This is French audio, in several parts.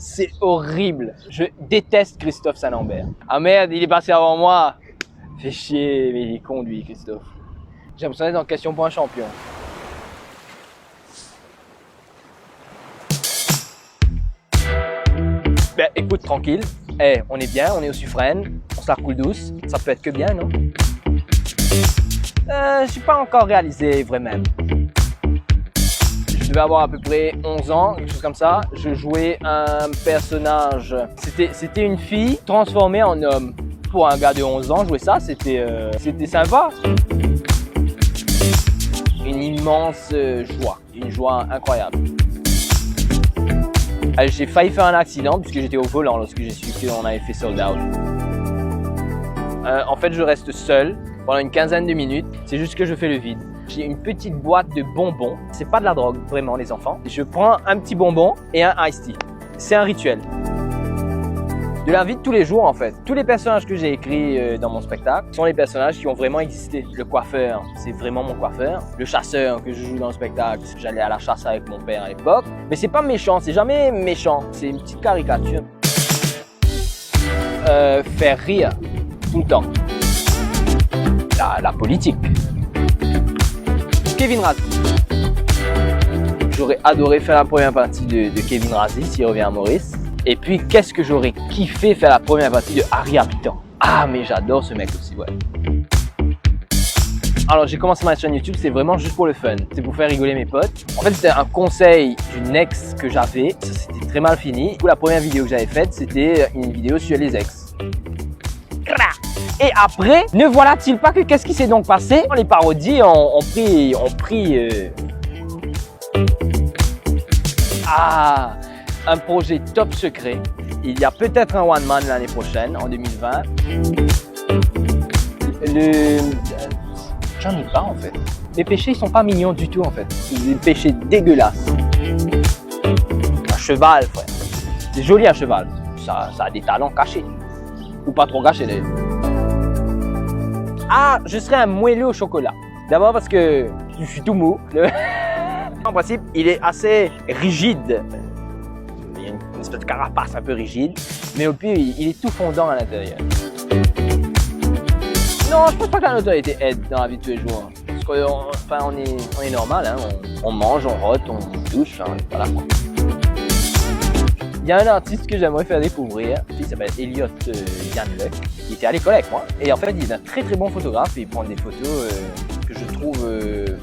C'est horrible. Je déteste Christophe Saint-Lambert. Ah merde, il est passé avant moi. Fait chier, mais il est con lui, Christophe. J'ai l'impression d'être en question pour un champion. Ben écoute, tranquille. On est bien, on est au Suffren. On se la coule douce. Ça peut être que bien, non? Je suis pas encore réalisé vraiment. Je devais avoir à peu près 11 ans, quelque chose comme ça. Je jouais un personnage. C'était une fille transformée en homme. Pour un gars de 11 ans, jouer ça, c'était sympa. Une immense joie, une joie incroyable. J'ai failli faire un accident puisque j'étais au volant lorsque j'ai su qu'on avait fait sold out. En fait, je reste seul pendant une quinzaine de minutes. C'est juste que je fais le vide. J'ai une petite boîte de bonbons. C'est pas de la drogue, vraiment, les enfants. Je prends un petit bonbon et un iced tea. C'est un rituel. De la vie de tous les jours, en fait. Tous les personnages que j'ai écrits dans mon spectacle sont les personnages qui ont vraiment existé. Le coiffeur, c'est vraiment mon coiffeur. Le chasseur que je joue dans le spectacle, j'allais à la chasse avec mon père à l'époque. Mais c'est pas méchant, c'est jamais méchant. C'est une petite caricature. Faire rire tout le temps. La politique. Kevin Razi. J'aurais adoré faire la première partie de Kevin Razi s'il revient à Maurice. Et puis, qu'est-ce que j'aurais kiffé faire la première partie de Harry Habitant. Ah, mais j'adore ce mec aussi, ouais. Alors, j'ai commencé ma chaîne YouTube, c'est vraiment juste pour le fun. C'est pour faire rigoler mes potes. En fait, c'était un conseil d'une ex que j'avais. Ça, c'était très mal fini. Du coup, la première vidéo que j'avais faite, c'était une vidéo sur les ex. Et après, ne voilà-t-il pas que qu'est-ce qui s'est donc passé? Les parodies ont pris un projet top secret. Il y a peut-être un one man l'année prochaine, en 2020. J'en ai pas en fait. Les péchés, ils sont pas mignons du tout en fait. C'est des péchés dégueulasses. Un cheval, frère. C'est joli un cheval. Ça a des talents cachés. Ou pas trop cachés d'ailleurs. Ah, je serais un moelleux au chocolat. D'abord parce que je suis tout mou. En principe, il est assez rigide. Il y a une espèce de carapace un peu rigide. Mais au pire, il est tout fondant à l'intérieur. Non, je pense pas que la notoriété aide dans la vie de tous les jours. Parce qu'on est normal, hein. On mange, on rote, on douche. Hein, voilà. Il y a un artiste que j'aimerais faire découvrir, qui s'appelle Elliot Yanluck. Il était à l'école avec moi. Et en fait, il est un très très bon photographe et il prend des photos que je trouve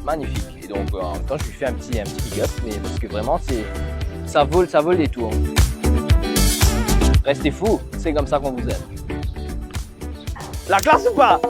magnifiques. Et donc, en même temps, je lui fais un petit big up, mais parce que vraiment, ça vole des tours. Restez fous, c'est comme ça qu'on vous aime. La classe ou pas?